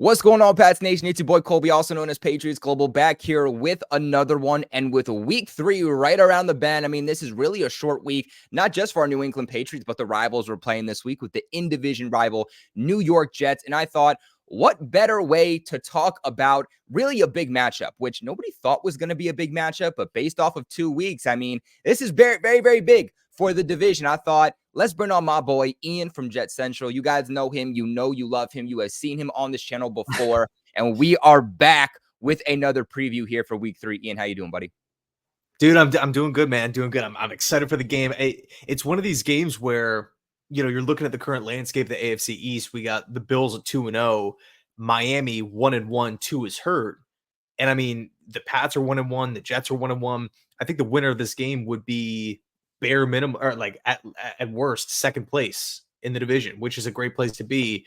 What's going on, Pats Nation? It's your boy Colby, also known as Patriots Global, back here with another one. And with week 3 right around the bend, I mean, this is really a short week, not just for our New England Patriots, but the rivals we're playing this week with the in-division rival New York Jets. And I thought, what better way to talk about really a big matchup, which nobody thought was going to be a big matchup, but based off of 2 weeks, I mean, this is very, very, very big for the division. I thought, let's bring on my boy Ian from Jet Central. You guys know him. You know you love him. You have seen him on this channel before. And we are back with another preview here for week 3. Ian, how you doing, buddy? Dude, I'm doing good, man. Doing good. I'm excited for the game. It's one of these games where, you're looking at the current landscape of the AFC East. We got the Bills at 2-0, Miami 1-1, 2 is hurt. And I mean, the Pats are 1-1, the Jets are 1-1. I think the winner of this game would be bare minimum, or like at worst, second place in the division, which is a great place to be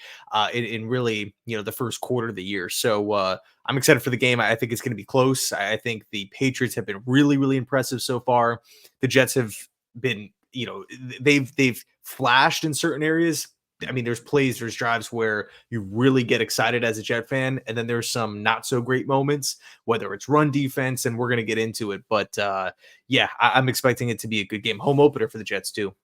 in really, the first quarter of the year. So I'm excited for the game. I think it's going to be close. I think the Patriots have been really, really impressive so far. The Jets have been, they've flashed in certain areas. I mean, there's drives where you really get excited as a Jet fan, and then there's some not so great moments, whether it's run defense, and we're going to get into it. But yeah, I'm expecting it to be a good game. Home opener for the Jets too.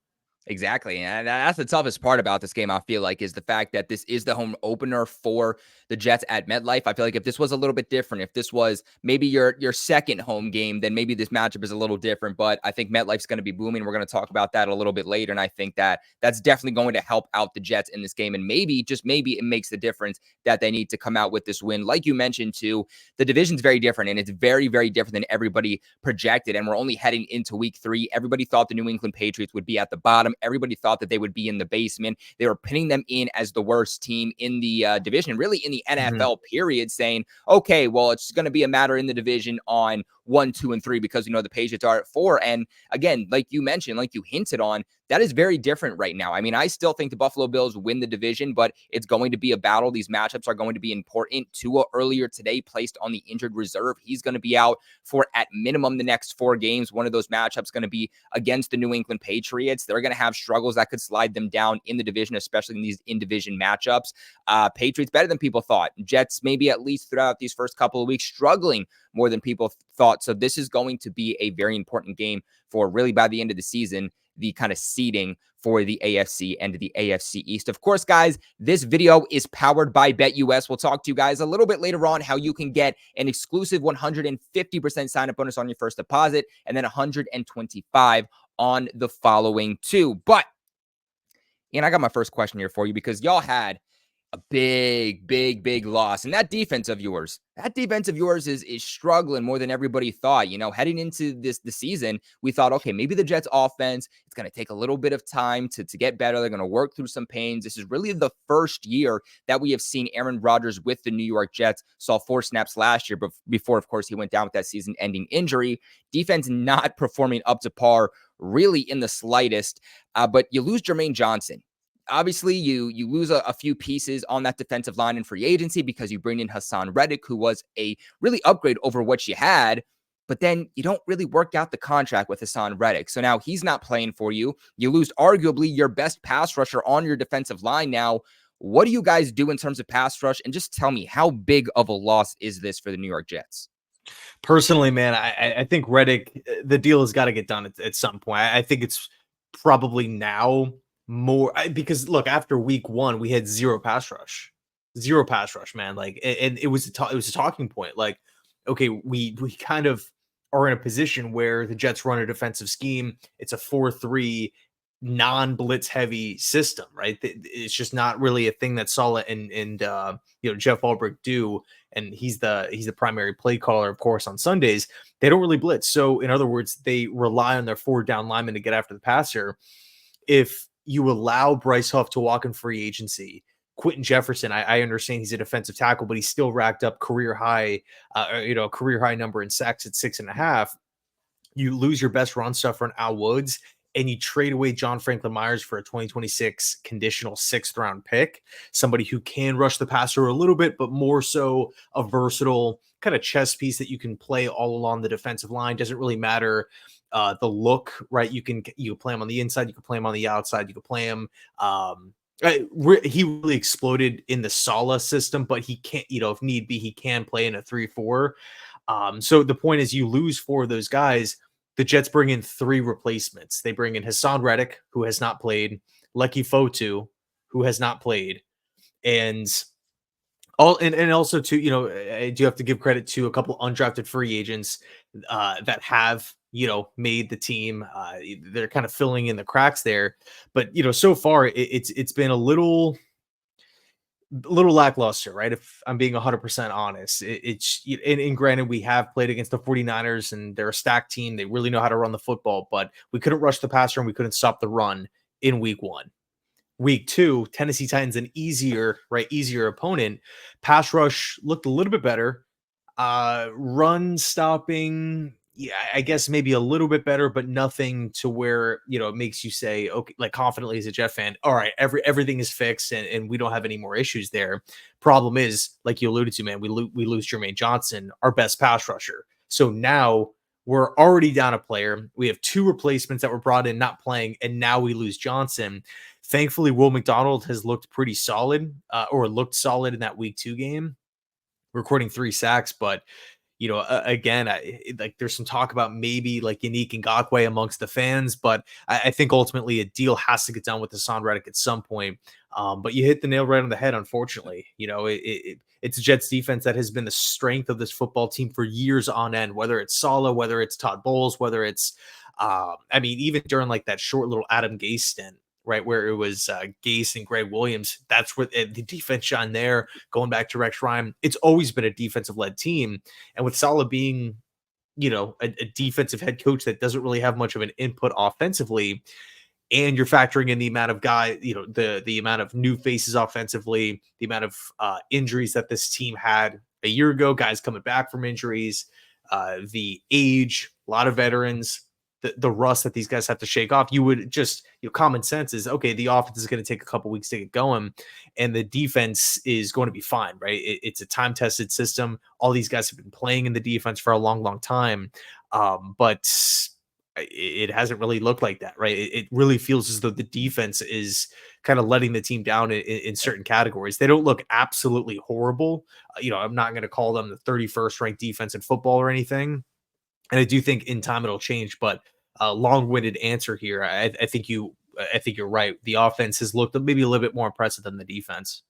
Exactly. And that's the toughest part about this game, I feel like, is the fact that this is the home opener for the Jets at MetLife. I feel like if this was a little bit different, if this was maybe your second home game, then maybe this matchup is a little different. But I think MetLife's going to be booming. We're going to talk about that a little bit later. And I think that that's definitely going to help out the Jets in this game. And maybe, just maybe, it makes the difference that they need to come out with this win. Like you mentioned, too, the division's very different, and it's very, very different than everybody projected. And we're only heading into week 3. Everybody thought the New England Patriots would be at the bottom. Everybody thought that they would be in the basement. They were pinning them in as the worst team in the division, really in the NFL period, saying, okay, well, it's going to be a matter in the division on 1, 2, and 3 because, the Patriots are at 4. And again, like you mentioned, like you hinted on, that is very different right now. I mean, I still think the Buffalo Bills win the division, but it's going to be a battle. These matchups are going to be important. Tua earlier today placed on the injured reserve. He's going to be out for at minimum the next 4 games. One of those matchups going to be against the New England Patriots. They're going to have struggles that could slide them down in the division, especially in these in-division matchups. Patriots better than people thought. Jets maybe at least throughout these first couple of weeks struggling more than people thought. So this is going to be a very important game for really by the end of the season, the kind of seeding for the AFC and the AFC East. Of course, guys, this video is powered by BetUS. We'll talk to you guys a little bit later on how you can get an exclusive 150% sign-up bonus on your first deposit and then 125 on the following 2. But, and I got my first question here for you because y'all had a big loss. And that defense of yours is struggling more than everybody thought. Heading into the season, we thought, okay, maybe the Jets offense, it's going to take a little bit of time to get better. They're going to work through some pains. This is really the first year that we have seen Aaron Rodgers with the New York Jets. Saw 4 snaps last year, but before, of course, he went down with that season-ending injury. Defense not performing up to par really in the slightest, but you lose Jermaine Johnson. Obviously, you lose a few pieces on that defensive line in free agency because you bring in Hassan Reddick, who was a really upgrade over what you had, but then you don't really work out the contract with Hassan Reddick. So now he's not playing for you. You lose arguably your best pass rusher on your defensive line now. What do you guys do in terms of pass rush? And just tell me, how big of a loss is this for the New York Jets? Personally, man, I think Reddick, the deal has got to get done at some point. I think it's probably now more because look, after week 1 we had zero pass rush, man. Like, and it was a talking point. Like, okay, we kind of are in a position where the Jets run a defensive scheme. It's a 4-3 non-blitz heavy system, right? It's just not really a thing that Saleh and Jeff Ulbrich do, and he's the primary play caller, of course, on Sundays. They don't really blitz, so in other words, they rely on their 4 down linemen to get after the passer. If you allow Bryce Huff to walk in free agency, Quentin Jefferson, I understand he's a defensive tackle, but he's still racked up career high number in sacks at 6.5. You lose your best run stuffer in Al Woods, and you trade away John Franklin Myers for a 2026 conditional 6th round pick, somebody who can rush the passer a little bit, but more so a versatile kind of chess piece that you can play all along the defensive line. Doesn't really matter the look, right? You can play him on the inside, you can play him on the outside, you can play him He really exploded in the Sala system, but he can't, if need be, he can play in a 3-4. So the point is, you lose 4 of those guys. The Jets bring in 3 replacements. They bring in Hassan Reddick, who has not played, Lecky Fotu, who has not played, and and also too, I do have to give credit to a couple undrafted free agents that have made the team. They're kind of filling in the cracks there, but so far it's been a little lackluster, right? If I'm being 100% honest, and granted, we have played against the 49ers and they're a stacked team. They really know how to run the football, but we couldn't rush the passer and we couldn't stop the run in week 1. Week 2, Tennessee Titans, an easier opponent. Pass rush looked a little bit better. Run stopping, yeah, I guess maybe a little bit better, but nothing to where it makes you say, okay, like confidently as a Jet fan, all right, everything is fixed and we don't have any more issues there. Problem is, like you alluded to, man, we lose Jermaine Johnson, our best pass rusher. So now we're already down a player. We have 2 replacements that were brought in not playing, and now we lose Johnson. Thankfully, Will McDonald has looked pretty solid, or looked solid in that week 2 game, recording 3 sacks. But again, like there's some talk about maybe like Yannick Ngakoue amongst the fans, but I think ultimately a deal has to get done with Hassan Reddick at some point. But you hit the nail right on the head. Unfortunately, it's a Jets defense that has been the strength of this football team for years on end. Whether it's Saleh, whether it's Todd Bowles, whether it's, even during like that short little Adam Gase stint, right, where it was Gase and Greg Williams. That's where the defense shone there. Going back to Rex Ryan, it's always been a defensive-led team. And with Saleh being, a defensive head coach that doesn't really have much of an input offensively, and you're factoring in the amount of guys, the amount of new faces offensively, the amount of injuries that this team had a year ago, guys coming back from injuries, the age, a lot of veterans, the rust that these guys have to shake off, you would just, common sense is, okay, the offense is going to take a couple weeks to get going and the defense is going to be fine, right? It's a time-tested system. All these guys have been playing in the defense for a long, long time. But it hasn't really looked like that, right? It really feels as though the defense is kind of letting the team down in certain categories. They don't look absolutely horrible. I'm not going to call them the 31st ranked defense in football or anything. And I do think in time it'll change, but a long-winded answer here. I think you're right. The offense has looked maybe a little bit more impressive than the defense.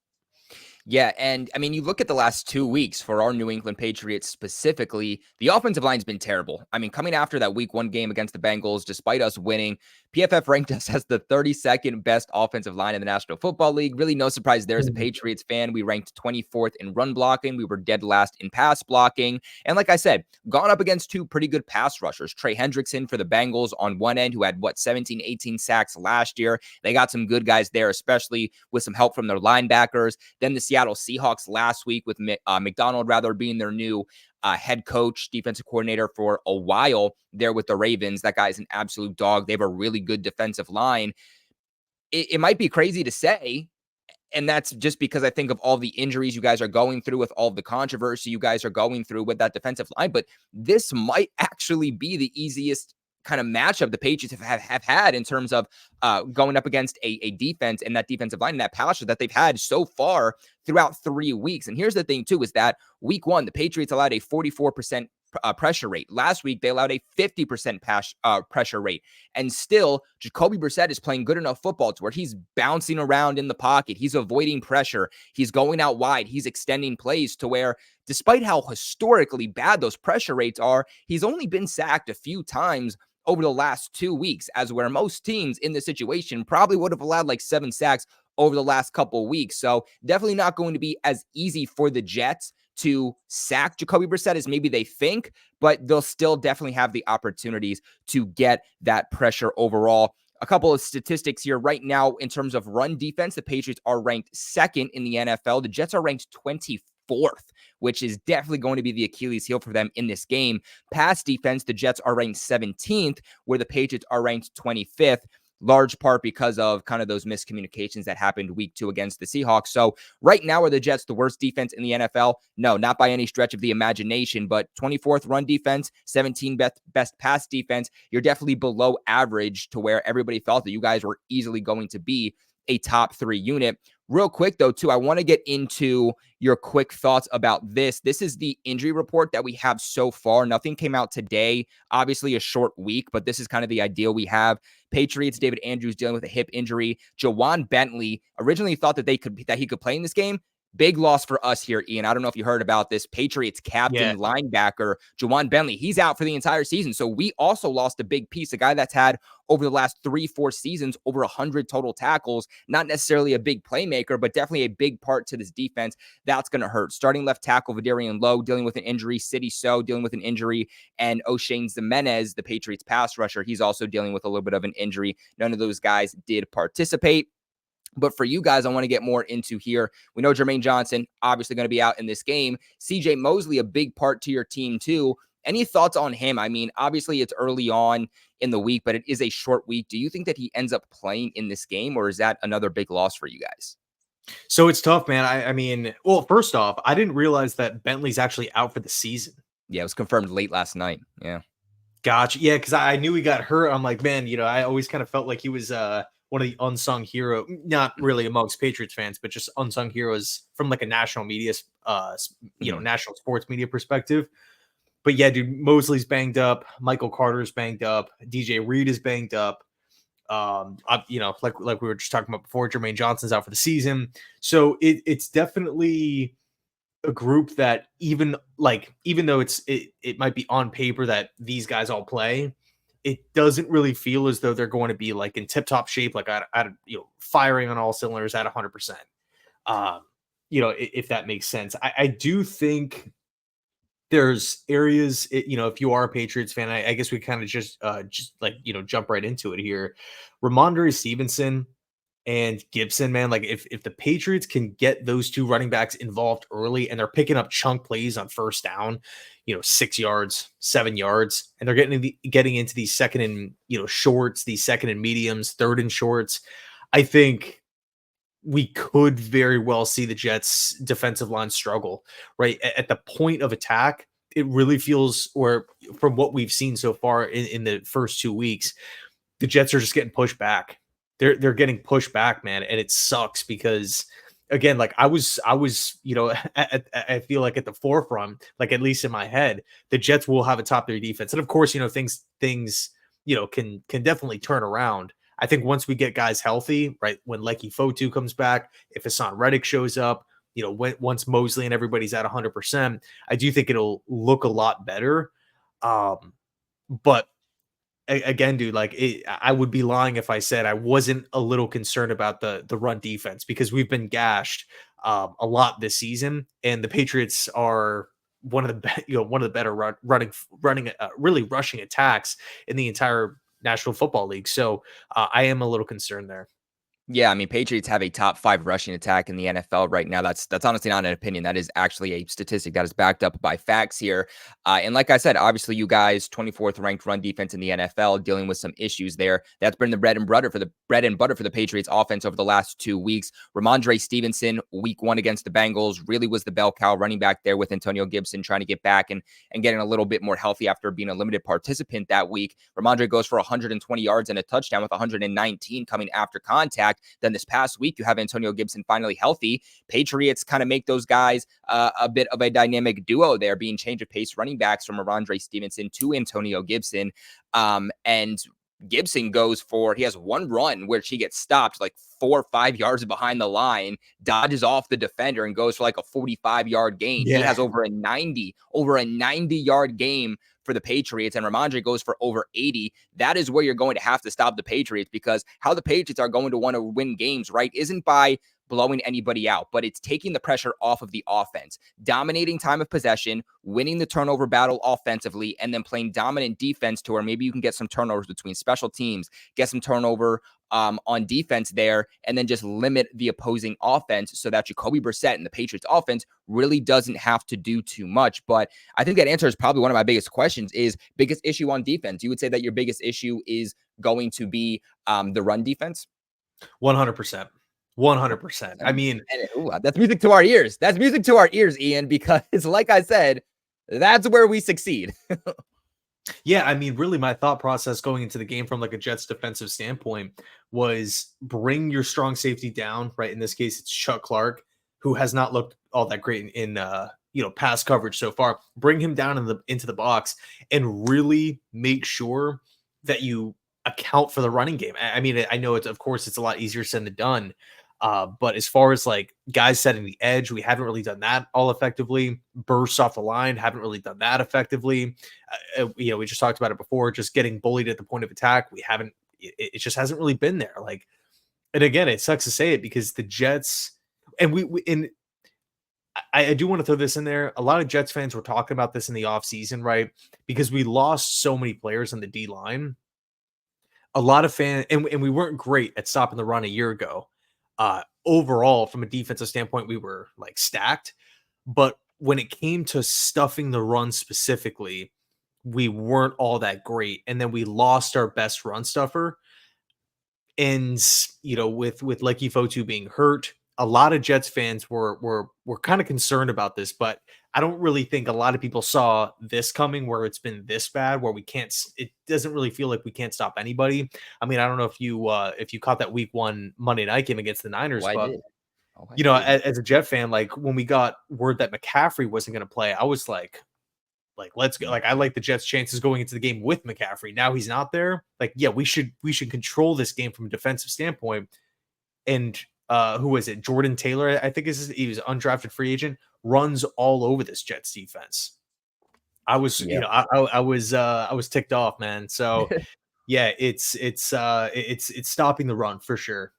Yeah, and I mean, you look at the last 2 weeks for our New England Patriots specifically, the offensive line's been terrible. I mean, coming after that week 1 game against the Bengals, despite us winning, PFF ranked us as the 32nd best offensive line in the National Football League. Really no surprise there as a Patriots fan. We ranked 24th in run blocking. We were dead last in pass blocking. And like I said, gone up against 2 pretty good pass rushers. Trey Hendrickson for the Bengals on one end, who had, 17, 18 sacks last year. They got some good guys there, especially with some help from their linebackers. Then the Seattle Seahawks last week with McDonald being their new head coach, defensive coordinator for a while there with the Ravens. That guy's an absolute dog. They have a really good defensive line. It might be crazy to say, and that's just because I think of all the injuries you guys are going through, with all the controversy you guys are going through with that defensive line, but this might actually be the easiest kind of matchup the Patriots have had in terms of going up against a defense and that defensive line and that passer that they've had so far throughout 3 weeks. And here's the thing too, is that week 1, the Patriots allowed a 44% pressure rate. Last week, they allowed a 50% pressure rate. And still, Jacoby Brissett is playing good enough football to where he's bouncing around in the pocket. He's avoiding pressure. He's going out wide. He's extending plays to where, despite how historically bad those pressure rates are, he's only been sacked a few times over the last 2 weeks, as where most teams in this situation probably would have allowed like 7 sacks over the last couple of weeks. So definitely not going to be as easy for the Jets to sack Jacoby Brissett as maybe they think, but they'll still definitely have the opportunities to get that pressure overall. A couple of statistics here right now in terms of run defense, the Patriots are ranked 2nd in the NFL. The Jets are ranked 24th, which is definitely going to be the Achilles heel for them in this game. Pass defense, the Jets are ranked 17th, where the Patriots are ranked 25th. Large part because of kind of those miscommunications that happened week 2 against the Seahawks. So right now, are the Jets the worst defense in the NFL? No, not by any stretch of the imagination, but 24th run defense, 17th best pass defense. You're definitely below average to where everybody thought that you guys were easily going to be a top 3 unit. Real quick, though, too, I want to get into your quick thoughts about this. This is the injury report that we have so far. Nothing came out today. Obviously, a short week, but this is kind of the ideal we have. Patriots, David Andrews dealing with a hip injury. Jawan Bentley originally thought that he could play in this game. Big loss for us here, Ian. I don't know if you heard about this. Patriots captain linebacker, Jawan Bentley, he's out for the entire season. So we also lost a big piece, a guy that's had over the last 3-4 seasons, over 100 total tackles. Not necessarily a big playmaker, but definitely a big part to this defense. That's going to hurt. Starting left tackle, Vidarian Lowe, dealing with an injury. City So, dealing with an injury. And O'Shane Zimenez, the Patriots pass rusher, he's also dealing with a little bit of an injury. None of those guys did participate. But for you guys, I want to get more into here. We know Jermaine Johnson, obviously going to be out in this game. CJ Mosley, a big part to your team too. Any thoughts on him? I mean, obviously it's early on in the week, but it is a short week. Do you think that he ends up playing in this game, or is that another big loss for you guys? So it's tough, man. I mean, well, first off, I didn't realize that Bentley's actually out for the season. Yeah, it was confirmed late last night. Yeah. Gotcha. Yeah, because I knew he got hurt. I'm like, man, I always kind of felt like he was one of the unsung hero, not really amongst Patriots fans, but just unsung heroes from like a national media, national sports media perspective. But yeah, dude, Mosley's banged up. Michael Carter's banged up. DJ Reed is banged up. Like we were just talking about before, Jermaine Johnson's out for the season. So it's definitely a group that even though it might be on paper that these guys all play, it doesn't really feel as though they're going to be like in tip-top shape, like firing on all cylinders at 100%. If that makes sense. I do think there's areas, if you are a Patriots fan, I guess we kind of just jump right into it here. Ramondre Stevenson and Gibson, man, like if the Patriots can get those two running backs involved early and they're picking up chunk plays on first down, 6 yards, 7 yards, and they're getting into these second and shorts, these second and mediums, third and shorts, I think we could very well see the Jets defensive line struggle, right? At the point of attack, it really feels, or from what we've seen so far in the first 2 weeks, the Jets are just getting pushed back. They're getting pushed back, man. And it sucks because again, like I was, I feel like at the forefront, like at least in my head, the Jets will have a top 3 defense. And of course, things can definitely turn around. I think once we get guys healthy, right, when Lekki Fotu comes back, if Hassan Reddick shows up, once Mosley and everybody's at 100%, I do think it'll look a lot better. But again, dude, I would be lying if I said I wasn't a little concerned about the run defense, because we've been gashed a lot this season, and the Patriots are one of the better really rushing attacks in the entire National Football League. So I am a little concerned there. Yeah, I mean, Patriots have a top 5 rushing attack in the NFL right now. That's honestly not an opinion. That is actually a statistic that is backed up by facts here. And like I said, obviously, you guys, 24th ranked run defense in the NFL, dealing with some issues there. That's been the bread and butter for the Patriots offense over the last 2 weeks. Ramondre Stevenson, week 1 against the Bengals, really was the bell cow running back there with Antonio Gibson trying to get back and getting a little bit more healthy after being a limited participant that week. Ramondre goes for 120 yards and a touchdown with 119 coming after contact. Then this past week, you have Antonio Gibson finally healthy. Patriots kind of make those guys a bit of a dynamic duo there, being change of pace running backs from Ramondre Stevenson to Antonio Gibson. And Gibson he has one run where he gets stopped like 4 or 5 yards behind the line, dodges off the defender and goes for like a 45-yard gain. Yeah. He has over a 90-yard game for the Patriots, and Ramondre goes for over 80. That is where you're going to have to stop the Patriots, because how the Patriots are going to want to win games, right, isn't by blowing anybody out, but it's taking the pressure off of the offense, dominating time of possession, winning the turnover battle offensively, and then playing dominant defense to where maybe you can get some turnovers between special teams, get some turnover on defense there, and then just limit the opposing offense so that Jacoby Brissett and the Patriots offense really doesn't have to do too much. But I think that answer is probably one of my biggest questions is biggest issue on defense. You would say that your biggest issue is going to be the run defense? 100%. 100%. I mean, that's music to our ears. That's music to our ears, Ian, because like I said, that's where we succeed. Yeah, I mean, really, my thought process going into the game from like a Jets defensive standpoint was bring your strong safety down, right? In this case, it's Chuck Clark, who has not looked all that great in pass coverage so far. Bring him down into the box and really make sure that you account for the running game. I mean, I know it's, of course, it's a lot easier said than done. But as far as like guys setting the edge, we haven't really done that all effectively. Bursts off the line, haven't really done that effectively. We just talked about it before, just getting bullied at the point of attack. We haven't, it just hasn't really been there. Like, and again, it sucks to say it because the Jets, and and I do want to throw this in there. A lot of Jets fans were talking about this in the offseason, right? Because we lost so many players on the D line. A lot of fans, and we weren't great at stopping the run a year ago. Overall, from a defensive standpoint, we were like stacked. But when it came to stuffing the run specifically, we weren't all that great. And then we lost our best run stuffer. And with Lecky Fotu being hurt, a lot of Jets fans were kind of concerned about this, but I don't really think a lot of people saw this coming where it's been this bad, where we can't it doesn't really feel like we can't stop anybody. I mean, I don't know if you caught that week 1 Monday night game against the Oh, Niners, I but did. Oh, I did. as a Jet fan, like when we got word that McCaffrey wasn't going to play, I was like, let's go. Mm. Like, I like the Jets' chances going into the game with McCaffrey. Now he's not there. Like, yeah, we should control this game from a defensive standpoint. And who was it? Jordan Taylor, I think he was an undrafted free agent, runs all over this Jets defense. I was, Yeah. I was ticked off, man. So yeah, it's stopping the run for sure.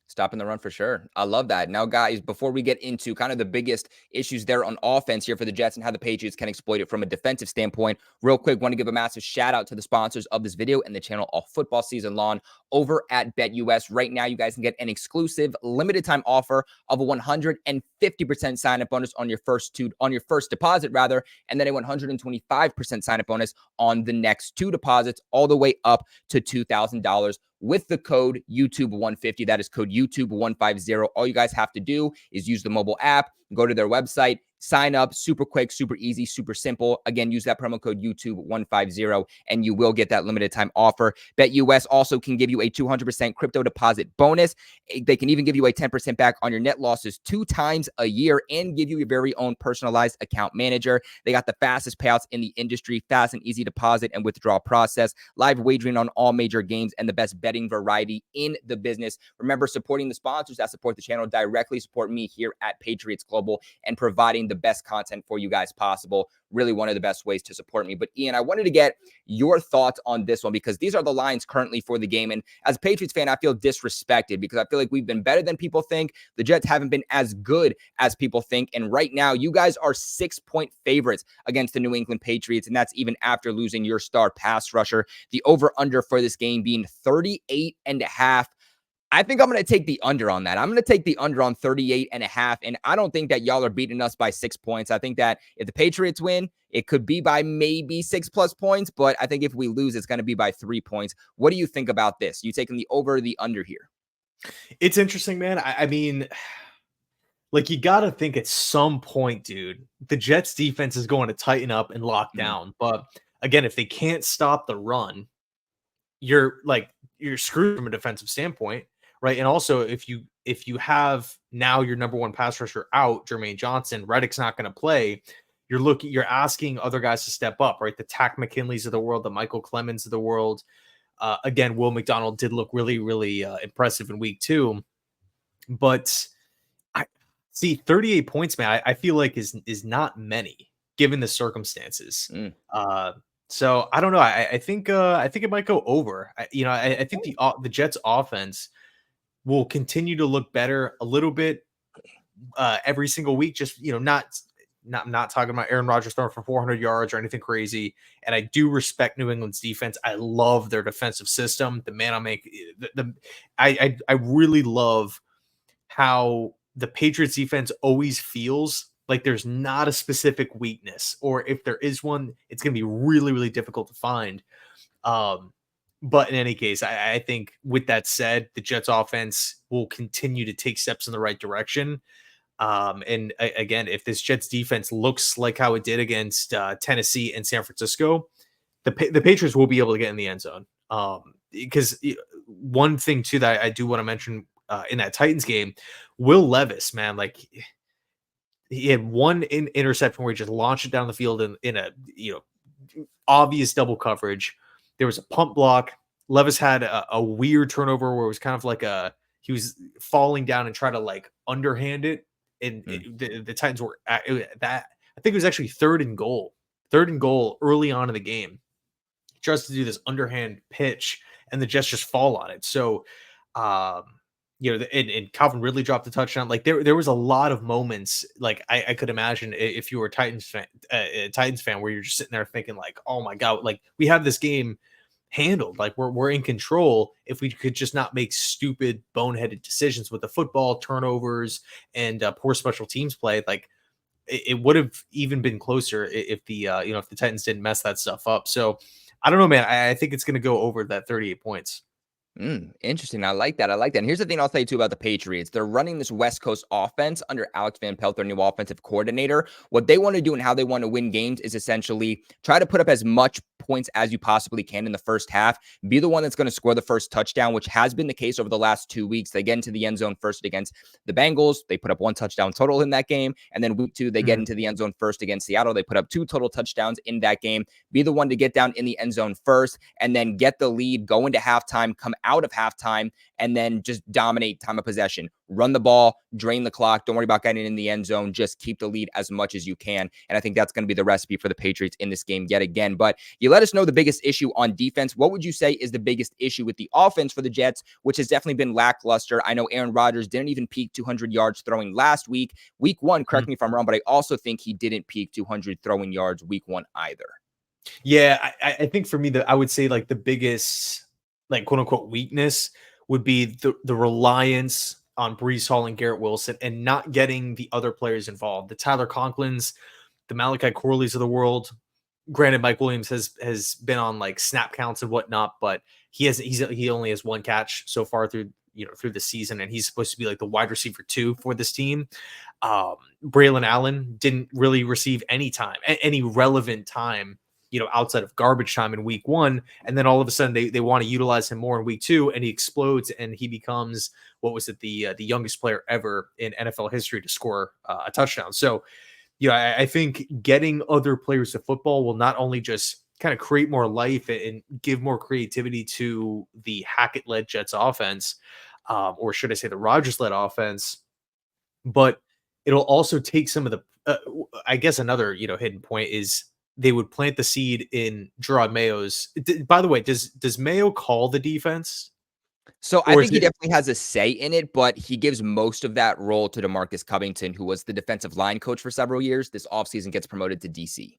Stopping the run for sure. I love that. Now, guys, before we get into kind of the biggest issues there on offense here for the Jets and how the Patriots can exploit it from a defensive standpoint, real quick, want to give a massive shout out to the sponsors of this video and the channel all football season long over at BetUS. Right now, you guys can get an exclusive limited time offer of a 150% sign up bonus on your first deposit rather, and then a 125% sign up bonus on the next 2 deposits, all the way up to $2,000 with the code YouTube150. That is code YouTube150. All you guys have to do is use the mobile app, go to their website, sign up, super quick, super easy, super simple. Again, use that promo code YouTube150 and you will get that limited time offer. BetUS also can give you a 200% crypto deposit bonus. They can even give you a 10% back on your net losses 2 times a year and give you your very own personalized account manager. They got the fastest payouts in the industry, fast and easy deposit and withdrawal process, live wagering on all major games, and the best betting variety in the business. Remember, supporting the sponsors that support the channel directly support me here at Patriots Global and providing the best content for you guys possible. Really one of the best ways to support me. But Ian, I wanted to get your thoughts on this one because these are the lines currently for the game. And as a Patriots fan, I feel disrespected because I feel like we've been better than people think. The Jets haven't been as good as people think. And right now, you guys are 6-point favorites against the New England Patriots. And that's even after losing your star pass rusher. The over-under for this game being 38.5. I think I'm going to take the under on that. I'm going to take the under on 38.5. And I don't think that y'all are beating us by 6 points. I think that if the Patriots win, it could be by maybe 6+ points. But I think if we lose, it's going to be by 3 points. What do you think about this? You taking the over or the under here? It's interesting, man. I mean, like, you got to think at some point, dude, the Jets defense is going to tighten up and lock down. But again, if they can't stop the run, you're screwed from a defensive standpoint, right? And also, if you have now your number 1 pass rusher out, Jermaine Johnson, Reddick's not going to play. You're asking other guys to step up, right? The Tack McKinleys of the world, the Michael Clemens of the world. Again, Will McDonald did look really, really impressive in week 2, but I see 38 points, man. I feel like is not many given the circumstances. So I don't know. I think it might go over. I think the Jets offense will continue to look better a little bit every single week. Just not talking about Aaron Rodgers throwing for 400 yards or anything crazy. And I do respect New England's defense. I love their defensive system. The man I really love how the Patriots defense always feels like there's not a specific weakness, or if there is one, it's going to be really, really difficult to find. But in any case, I think with that said, the Jets offense will continue to take steps in the right direction. Again, if this Jets defense looks like how it did against Tennessee and San Francisco, the Patriots will be able to get in the end zone. Because one thing too that I do want to mention in that Titans game, Will Levis, man, like he had one interception where he just launched it down the field in a obvious double coverage. There was a pump block. Levis had a weird turnover where it was kind of like he was falling down and try to like underhand it, and Mm. the Titans were that. I think it was actually third and goal early on in the game. He tries to do this underhand pitch, and the Jets just fall on it. So, um, and Calvin Ridley dropped the touchdown. Like there was a lot of moments. Like I could imagine if you were a Titans fan, where you're just sitting there thinking like, oh my god, like we have this game handled. Like we're in control if we could just not make stupid boneheaded decisions with the football, turnovers, and poor special teams play. Like it would have even been closer if if the Titans didn't mess that stuff up. So I don't know, man. I think it's going to go over that 38 points. Interesting. I like that. I like that. And here's the thing I'll tell you too about the Patriots. They're running this West Coast offense under Alex Van Pelt, their new offensive coordinator. What they want to do and how they want to win games is essentially try to put up as much points as you possibly can in the first half. Be the one that's going to score the first touchdown, which has been the case over the last 2 weeks. They get into the end zone first against the Bengals. They put up 1 touchdown total in that game. And then week 2, they get into the end zone first against Seattle. They put up 2 total touchdowns in that game. Be the one to get down in the end zone first and then get the lead, go into halftime, come out of halftime, and then just dominate time of possession. Run the ball, drain the clock. Don't worry about getting in the end zone. Just keep the lead as much as you can. And I think that's going to be the recipe for the Patriots in this game yet again. But you let us know the biggest issue on defense. What would you say is the biggest issue with the offense for the Jets, which has definitely been lackluster? I know Aaron Rodgers didn't even peak 200 yards throwing last week. Week 1, correct me if I'm wrong, but I also think he didn't peak 200 throwing yards week 1 either. Yeah, I think for me that I would say like the biggest like quote unquote weakness would be the reliance on Breece Hall and Garrett Wilson and not getting the other players involved. The Tyler Conklins, the Malachi Corleys of the world. Granted, Mike Williams has been on like snap counts and whatnot, but he only has 1 catch so far through the season, and he's supposed to be like the wide receiver 2 for this team. Braylon Allen didn't really receive any relevant time, outside of garbage time in week 1. And then all of a sudden they want to utilize him more in week 2, and he explodes and he becomes, what was it? The youngest player ever in NFL history to score a touchdown. So, I think getting other players to football will not only just kind of create more life and give more creativity to the Hackett-led Jets offense, or should I say the Rodgers-led offense, but it'll also take some of the, I guess another, hidden point is they would plant the seed in Gerard Mayo's. By the way, does Mayo call the defense? So I Or is think he it definitely has a say in it, but he gives most of that role to DeMarcus Covington, who was the defensive line coach for several years. This offseason gets promoted to DC.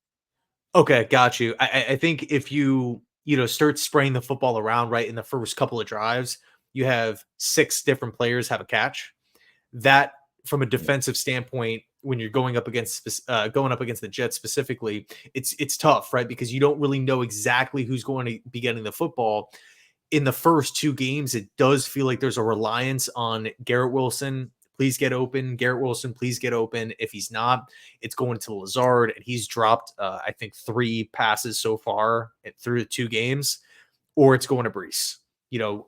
okay? Got you. I think if you start spraying the football around right in the first couple of drives, you have 6 different players have a catch. That from a defensive standpoint, when you're going up against the Jets specifically, it's tough, right? Because you don't really know exactly who's going to be getting the football. In the first 2 games, it does feel like there's a reliance on Garrett Wilson. Please get open. Garrett Wilson, please get open. If he's not, it's going to Lazard, and he's dropped, I think, 3 passes so far through the 2 games, or it's going to Breece.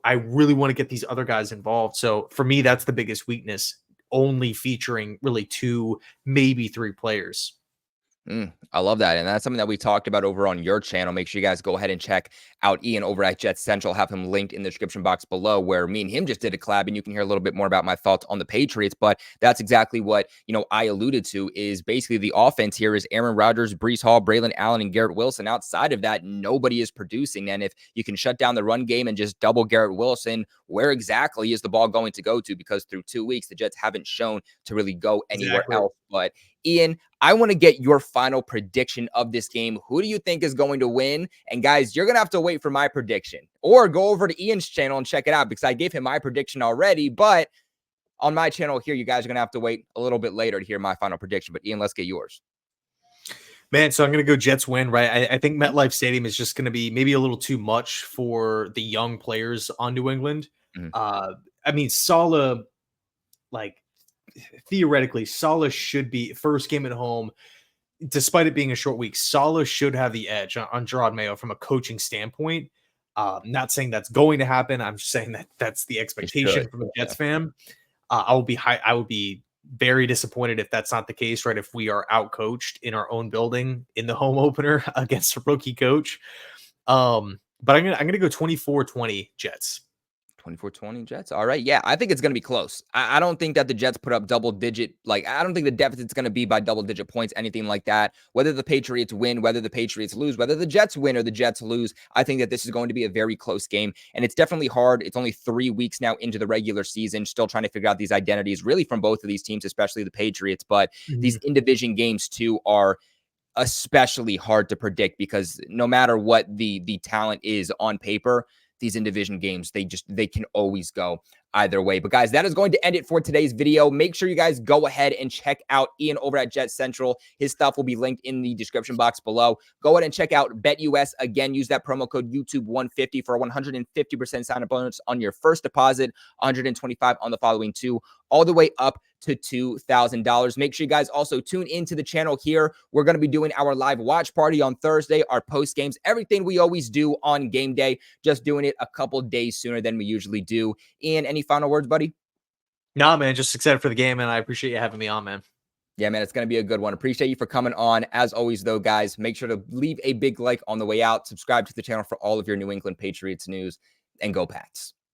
I really want to get these other guys involved. So for me, that's the biggest weakness, only featuring really 2, maybe 3 players. I love that. And that's something that we talked about over on your channel. Make sure you guys go ahead and check out Ian over at Jets Central. Have him linked in the description box below, where me and him just did a collab, and you can hear a little bit more about my thoughts on the Patriots. But that's exactly what, I alluded to, is basically the offense here is Aaron Rodgers, Breece Hall, Braylon Allen, and Garrett Wilson. Outside of that, nobody is producing. And if you can shut down the run game and just double Garrett Wilson, where exactly is the ball going to go to? Because through 2 weeks, the Jets haven't shown to really go anywhere else. But Ian, I want to get your final prediction of this game. Who do you think is going to win? And guys, you're going to have to wait for my prediction, or go over to Ian's channel and check it out, because I gave him my prediction already. But on my channel here, you guys are going to have to wait a little bit later to hear my final prediction. But Ian, let's get yours. Man, so I'm going to go Jets win, right? I think MetLife Stadium is just going to be maybe a little too much for the young players on New England. I mean, Saleh, like, theoretically, Saleh should be first game at home. despite it being a short week, Saleh should have the edge on Gerard Mayo from a coaching standpoint. Not saying that's going to happen. I'm just saying that that's the It should. expectation from a Yeah. Jets fan. I would be very disappointed if that's not the case, right? If we are out coached in our own building in the home opener against a rookie coach. But I'm gonna go 24-20 Jets. 24-20 Jets. All right. Yeah, I think it's going to be close. I don't think that the Jets put up double digit. Like, I don't think the deficit's going to be by double digit points, anything like that. Whether the Patriots win, whether the Patriots lose, whether the Jets win or the Jets lose, I think that this is going to be a very close game. And it's definitely hard. It's only 3 weeks now into the regular season, still trying to figure out these identities, really, from both of these teams, especially the Patriots. But these in-division games, too, are especially hard to predict because no matter what the talent is on paper, these in-division games, they can always go either way. But guys, that is going to end it for today's video. Make sure you guys go ahead and check out Ian over at Jet Central. His stuff will be linked in the description box below. Go ahead and check out BetUS. Again, use that promo code YouTube150 for a 150% sign-up bonus on your first deposit, 125 on the following 2, all the way up to $2,000. Make sure you guys also tune into the channel here. We're going to be doing our live watch party on Thursday, our post games, everything we always do on game day, just doing it a couple days sooner than we usually do. Ian, any final words, buddy? Nah, man, just excited for the game, and I appreciate you having me on, man. Yeah, man, it's going to be a good one. Appreciate you for coming on. As always, though, guys, make sure to leave a big like on the way out. Subscribe to the channel for all of your New England Patriots news, and go Pats.